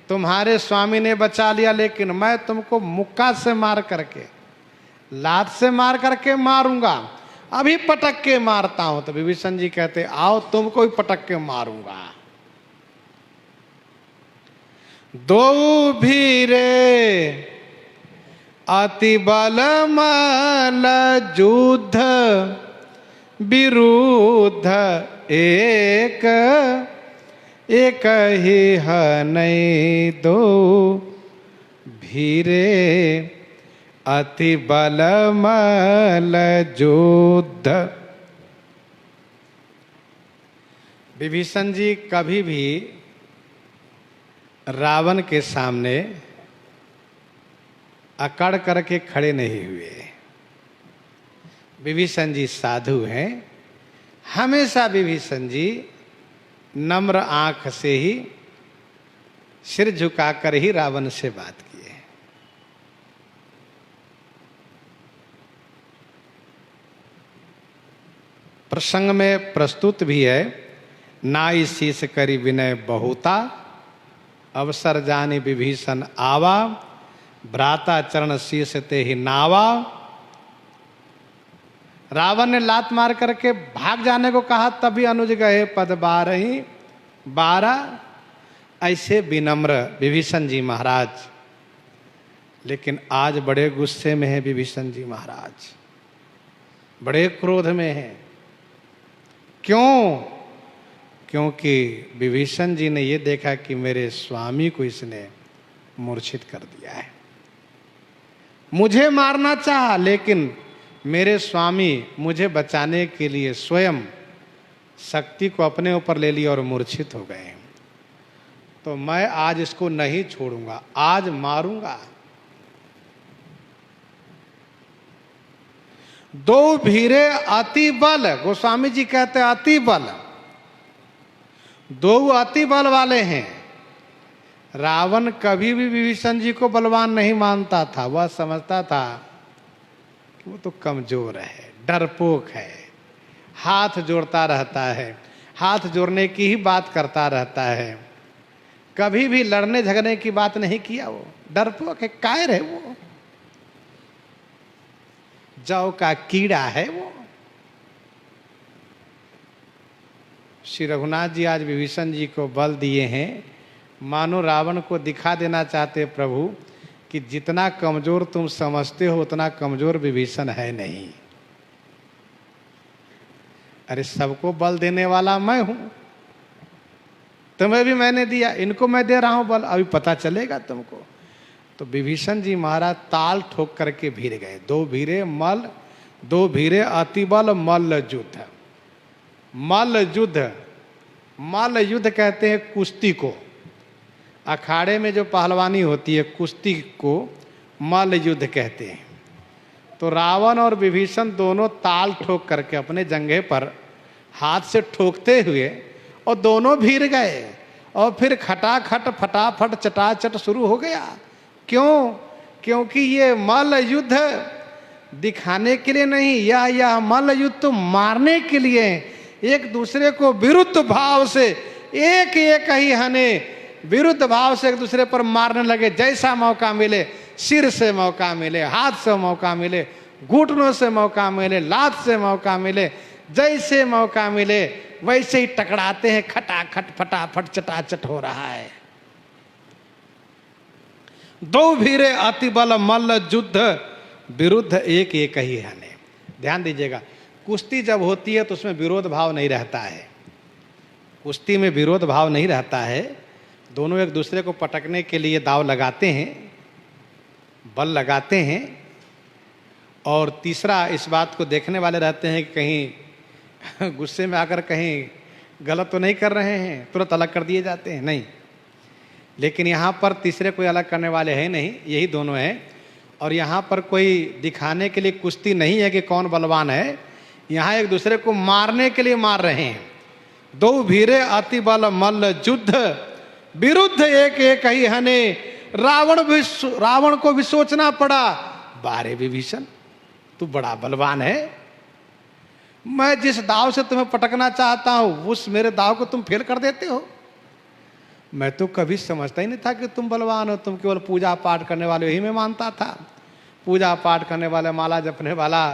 तुम्हारे स्वामी ने बचा लिया, लेकिन मैं तुमको मुक्का से मार करके, लात से मार करके मारूंगा, अभी पटक के मारता हूं। तो विभीषण जी कहते आओ तुमको ही पटक के मारूंगा। दो भीरे अति बलमल युद्ध विरुद्ध एक, एक ही हनै दो भीरे अति बलमल युद्ध। विभीषण जी कभी भी रावण के सामने अकड़ करके खड़े नहीं हुए। विभीषण जी साधु हैं, हमेशा विभीषण जी नम्र आंख से ही, सिर झुकाकर ही रावण से बात किए। प्रसंग में प्रस्तुत भी है, नाई शीस करी विनय बहुता, अवसर जानी विभीषण आवा, भ्राता चरण शीस ते ही नावा। रावण ने लात मार करके भाग जाने को कहा, तभी अनुज गए पद 12। ऐसे विनम्र विभीषण जी महाराज, लेकिन आज बड़े गुस्से में है विभीषण जी महाराज, बड़े क्रोध में हैं। क्यों? क्योंकि विभीषण जी ने ये देखा कि मेरे स्वामी को इसने मूर्छित कर दिया है। मुझे मारना चाहा, लेकिन मेरे स्वामी मुझे बचाने के लिए स्वयं शक्ति को अपने ऊपर ले लिया और मूर्छित हो गए। तो मैं आज इसको नहीं छोड़ूंगा, आज मारूंगा। दो भीरे अति बल, गोस्वामी जी कहते हैं अति बल, दो अति बल वाले हैं। रावण कभी भी विभीषण जी को बलवान नहीं मानता था, वह समझता था कि वो तो कमजोर है, डरपोक है, हाथ जोड़ता रहता है, हाथ जोड़ने की ही बात करता रहता है, कभी भी लड़ने झगड़ने की बात नहीं किया। वो डरपोक है, कायर है, वो जौ का कीड़ा है वो। श्री रघुनाथ जी आज विभीषण जी को बल दिए हैं, मानो रावण को दिखा देना चाहते प्रभु कि जितना कमजोर तुम समझते हो उतना कमजोर विभीषण है नहीं। अरे सबको बल देने वाला मैं हूं, तुम्हें भी मैंने दिया, इनको मैं दे रहा हूं बल, अभी पता चलेगा तुमको। तो विभीषण जी महाराज ताल ठोक करके भीर गए। दो भीरे अति बल मल्ल युद्ध। मल्ल युद्ध कहते हैं कुश्ती को, अखाड़े में जो पहलवानी होती है कुश्ती को मल्ल युद्ध कहते हैं। तो रावण और विभीषण दोनों ताल ठोक करके अपने जंघे पर हाथ से ठोकते हुए और दोनों भीर गए, और फिर खटाखट फटाफट चटाचट शुरू हो गया। क्यों? क्योंकि ये मल्ल युद्ध दिखाने के लिए नहीं, यह मल्ल युद्ध तो मारने के लिए, एक दूसरे को विरुद्ध भाव से एक एक ही हने विरुद्ध भाव से एक दूसरे पर मारने लगे। जैसा मौका मिले, सिर से मौका मिले, हाथ से मौका मिले, घुटनों से मौका मिले, लात से मौका मिले, जैसे मौका मिले वैसे ही टकराते हैं। खटाखट फटाफट चटाचट हो रहा है। दो भीरे अति बल मल्ल युद्ध विरुद्ध एक एक ही हने। ध्यान दीजिएगा, कुश्ती जब होती है तो उसमें विरोध भाव नहीं रहता है। कुश्ती में विरोध भाव नहीं रहता है। दोनों एक दूसरे को पटकने के लिए दाव लगाते हैं, बल लगाते हैं। और तीसरा, इस बात को देखने वाले रहते हैं कि कहीं गुस्से में आकर कहीं गलत तो नहीं कर रहे हैं, तुरंत अलग कर दिए जाते हैं, नहीं। लेकिन यहाँ पर तीसरे कोई अलग करने वाले हैं नहीं, यही दोनों हैं। और यहाँ पर कोई दिखाने के लिए कुश्ती नहीं है कि कौन बलवान है, यहाँ एक दूसरे को मारने के लिए मार रहे हैं। दो भीरे अति बल मल्ल युद्ध विरुद्ध एक एक ही हने। रावण को भी सोचना पड़ा, बारे विभीषण तू बड़ा बलवान है, मैं जिस दाव से तुम्हें पटकना चाहता हूं उस मेरे दाव को तुम फेल कर देते हो। मैं तो कभी समझता ही नहीं था कि तुम बलवान हो, तुम केवल पूजा पाठ करने वाले, यही मैं मानता था। पूजा पाठ करने वाले, माला जपने वाला,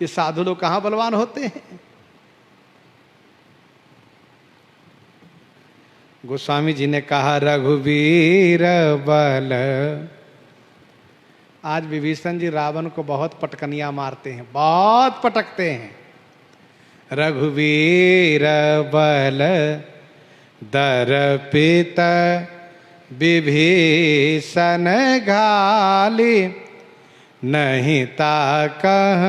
ये साधु लोग कहाँ बलवान होते हैं। गोस्वामी जी ने कहा रघुवीर बल। आज विभीषण जी रावण को बहुत पटकनियां मारते हैं, बहुत पटकते हैं। रघुवीर बल दर्पित विभीषण घाली, नहीं ताकह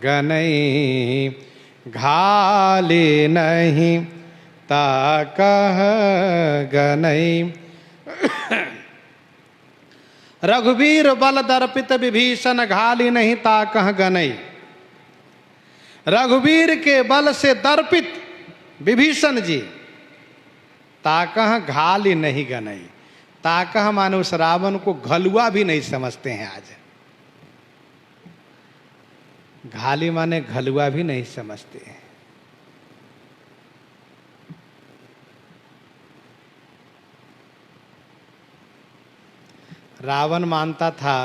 गनई। घाली नहीं ताकह गनई। रघुवीर बल दर्पित विभीषण घाली, नहीं ताकह गनई। रघुवीर के बल से दर्पित विभीषण जी ताकह घाली नहीं गनई। ताकह माने उस रावण को घलुआ भी नहीं समझते हैं आज। घाली माने घलुआ भी नहीं समझते हैं। रावण मानता था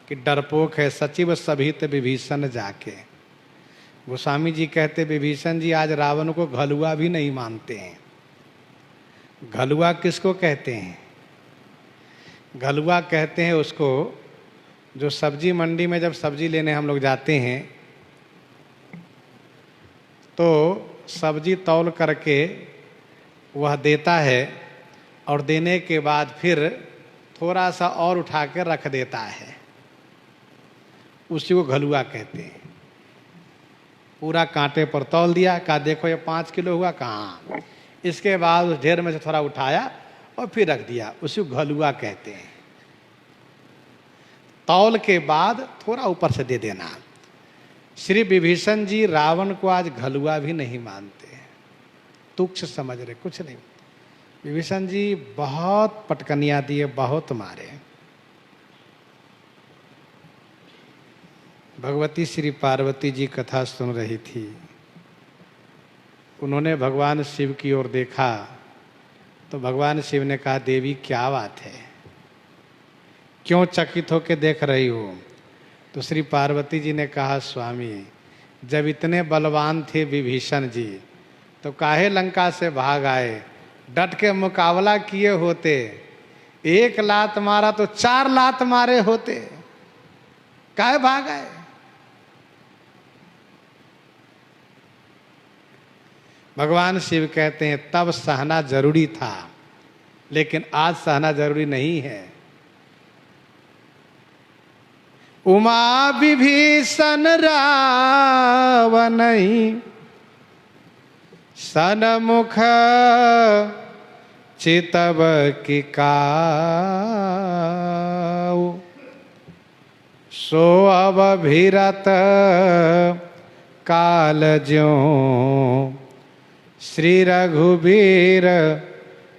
कि डरपोक है, सचिव सभित विभीषण जाके। गोस्वामी जी कहते विभीषण जी आज रावण को घलुआ भी नहीं मानते हैं। घलुआ किसको कहते हैं? घलुआ कहते हैं उसको जो सब्जी मंडी में जब सब्जी लेने हम लोग जाते हैं तो सब्जी तौल करके वह देता है और देने के बाद फिर थोड़ा सा और उठा के रख देता है, उसी को घलुआ कहते हैं। पूरा कांटे पर तौल दिया, कहा देखो ये 5 किलो हुआ, कहाँ। इसके बाद उस ढेर में से थोड़ा उठाया और फिर रख दिया, उसी को घलुआ कहते हैं। तौल के बाद थोड़ा ऊपर से दे देना। श्री विभीषण जी रावण को आज घलुआ भी नहीं मानते, तुच्छ समझ रहे, कुछ नहीं। विभीषण जी बहुत पटकनियां दिए, बहुत मारे। भगवती श्री पार्वती जी कथा सुन रही थी, उन्होंने भगवान शिव की ओर देखा तो भगवान शिव ने कहा देवी क्या बात है, क्यों चकित होकर देख रही हो? तो श्री पार्वती जी ने कहा स्वामी जब इतने बलवान थे विभीषण जी तो काहे लंका से भाग आए? डट के मुकाबला किए होते, 1 लात मारा तो 4 लात मारे होते, काहे भाग आए? भगवान शिव कहते हैं तब सहना जरूरी था, लेकिन आज सहना जरूरी नहीं है। उमा विभीषण रावण सनमुख चितव की काऊ, सो अब भीरत काल ज्यों श्री रघुबीर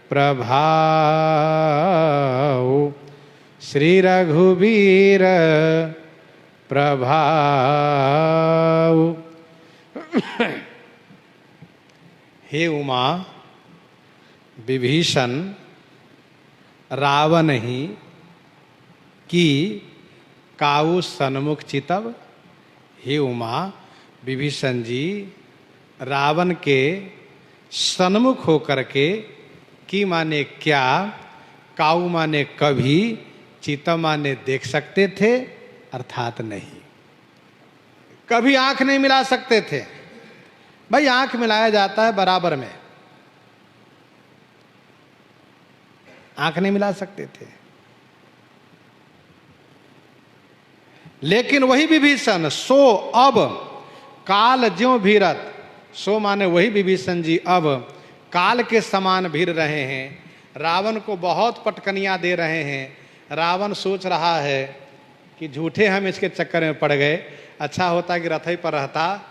प्रभाऊ, श्री रघुवीर प्रभाव। हे उमा, विभीषण रावण ही की काऊ सन्मुख चितव। हे उमा, विभीषण जी रावण के सन्मुख होकर के, की माने क्या, काऊ माने कभी, चितव माने देख सकते थे, अर्थात नहीं, कभी आंख नहीं मिला सकते थे। भाई आंख मिलाया जाता है बराबर में, आंख नहीं मिला सकते थे। लेकिन वही विभीषण सो अब काल ज्यों भीरत, सो माने वही विभीषण जी अब काल के समान भीर रहे हैं, रावण को बहुत पटकनियां दे रहे हैं। रावण सोच रहा है कि झूठे हम इसके चक्कर में पड़ गए, अच्छा होता कि रथ ही पर रहता,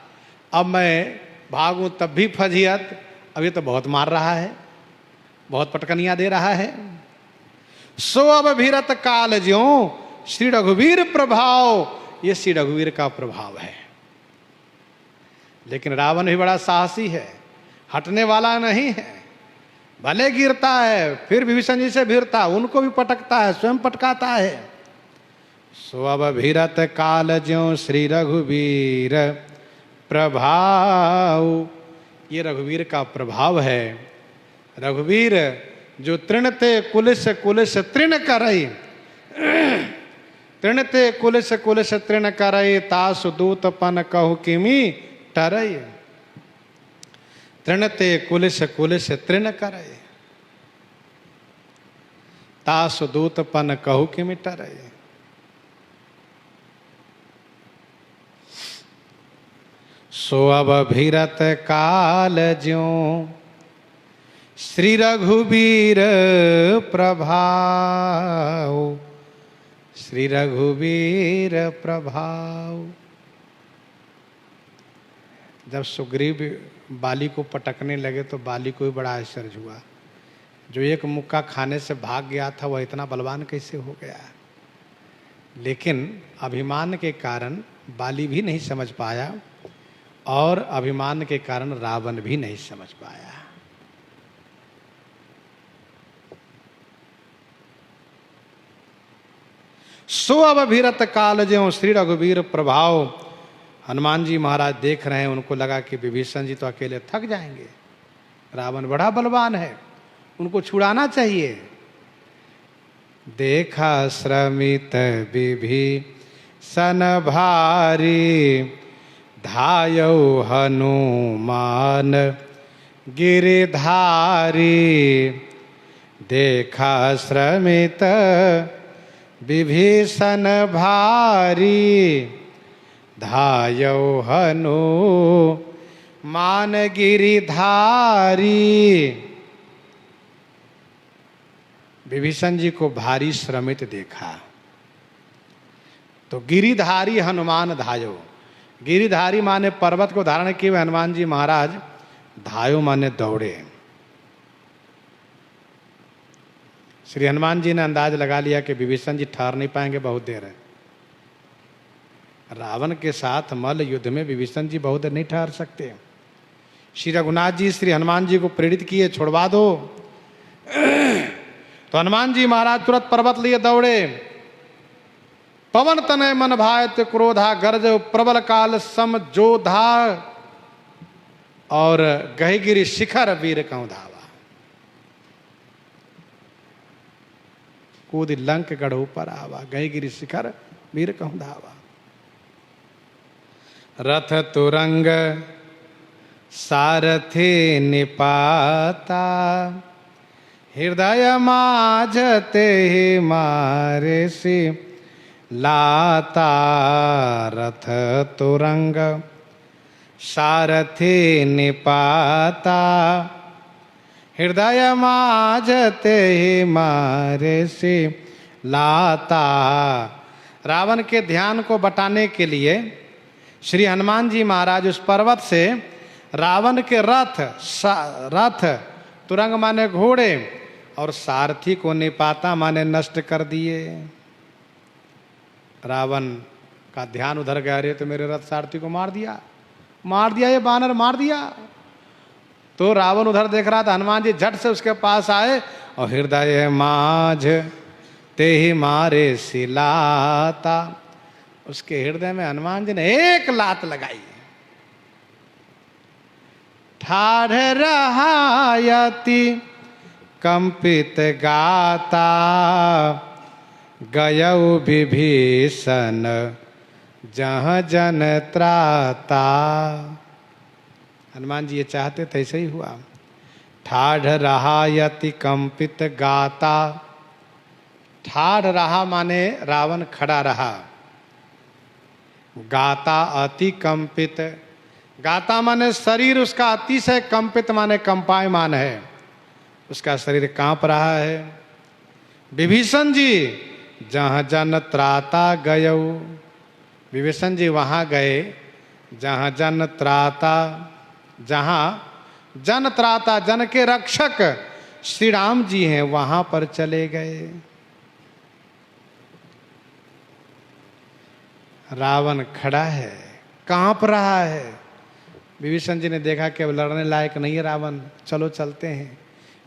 अब मैं भागूं तब भी फजियत, अभी तो बहुत मार रहा है, बहुत पटकनियां दे रहा है। सो अब भीरत काल ज्यों श्री रघुवीर प्रभाव, ये श्री रघुवीर का प्रभाव है। लेकिन रावण भी बड़ा साहसी है, हटने वाला नहीं है, भले गिरता है फिर विभीषण जी से भिड़ता, उनको भी पटकता है, स्वयं पटकाता है। सो अब भीरत काल ज्यों श्री रघुवीर प्रभाव, ये रघुवीर का प्रभाव है। रघुवीर जो तृणते कुलिस कुलिस तृण करई, तृणते कुलिस कुलिस तृण करई, तासु दूत पन कहु किमी टरई। तृणते कुलिस कुलिस तृण करई, तासु दूत पन कहु किमी टरई। सो अब भीरत काल ज्यों श्री रघुवीर प्रभाव, श्री रघुवीर प्रभाव। जब सुग्रीव बाली को पटकने लगे तो बाली को भी बड़ा आश्चर्य हुआ। जो एक मुक्का खाने से भाग गया था वह इतना बलवान कैसे हो गया। लेकिन अभिमान के कारण बाली भी नहीं समझ पाया और अभिमान के कारण रावण भी नहीं समझ पाया। सो अब भीरत काल ज्यों श्री रघुवीर प्रभाव। हनुमान जी महाराज देख रहे हैं, उनको लगा कि विभीषण जी तो अकेले थक जाएंगे, रावण बड़ा बलवान है, उनको छुड़ाना चाहिए। देखा श्रमित विभीषण भारी, धायौ हनुमान गिरिधारी। देखा श्रमित विभीषण भारी, धायौ हनुमान गिरिधारी। विभीषण जी को भारी श्रमित देखा तो गिरिधारी हनुमान धायो, गिरिधारी माने पर्वत को धारण किए हुए हनुमान जी महाराज, धायो माने दौड़े। श्री हनुमान जी ने अंदाज लगा लिया कि विभीषण जी ठहर नहीं पाएंगे, बहुत देर है। रावण के साथ मल्ल युद्ध में विभीषण जी बहुत देर नहीं ठहर सकते। श्री रघुनाथ जी श्री हनुमान जी को प्रेरित किए, छुड़वा दो। तो हनुमान जी महाराज तुरंत पर्वत लिए दौड़े। पवन तनय मन भायत क्रोधा, गर्ज प्रबल काल सम जोधा। और गहगिरि शिखर वीर कहूं धावा, कूद लंक गढ़ ऊपर आवा। गहगिरि शिखर वीर कहूं धावा। रथ तुरंग सारथी निपाता, हृदय माझते मारे सी लाता। रथ तुरंग सारथी निपाता, हृदय माझते मारे सी लाता। रावण के ध्यान को बटाने के लिए श्री हनुमान जी महाराज उस पर्वत से रावण के रथ तुरंग माने घोड़े और सारथी को निपाता माने नष्ट कर दिए। रावण का ध्यान उधर गया, रे तो मेरे रथ सारथी को मार दिया, ये बानर मार दिया। तो रावण उधर देख रहा था, हनुमान जी झट से उसके पास आए और हृदय माझ ते ही मारे सिलाता, उसके हृदय में हनुमान जी ने एक लात लगाई। ठाढ़ रहा यति कंपित गाता, गयऊ विभीषण जहाँ जन त्राता। हनुमान जी ये चाहते थे, ऐसे ही हुआ। ठाढ़ रहा यति कंपित गाता, ठाढ़ रहा माने रावण खड़ा रहा, गाता अति कंपित, गाता माने शरीर उसका अतिशय कंपित माने कंपायमान है, उसका शरीर कांप रहा है। विभीषण जी जहाँ जन त्राता गयऊ, विभीषण जी वहाँ गए जहाँ जन त्राता, जहाँ जन त्राता जन के रक्षक श्री राम जी हैं वहाँ पर चले गए। रावण खड़ा है, कांप रहा है। विभीषण जी ने देखा कि अब लड़ने लायक नहीं है रावण, चलो चलते हैं।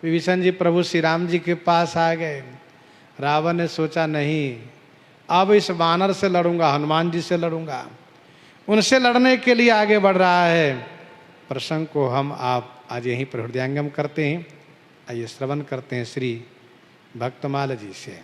विभीषण जी प्रभु श्री राम जी के पास आ गए। रावण ने सोचा नहीं, अब इस बानर से लड़ूंगा, हनुमान जी से लड़ूंगा। उनसे लड़ने के लिए आगे बढ़ रहा है। प्रसंग को हम आप आज यहीं पर हृदयंगम करते हैं। आइए श्रवण करते हैं श्री भक्तमाल जी से।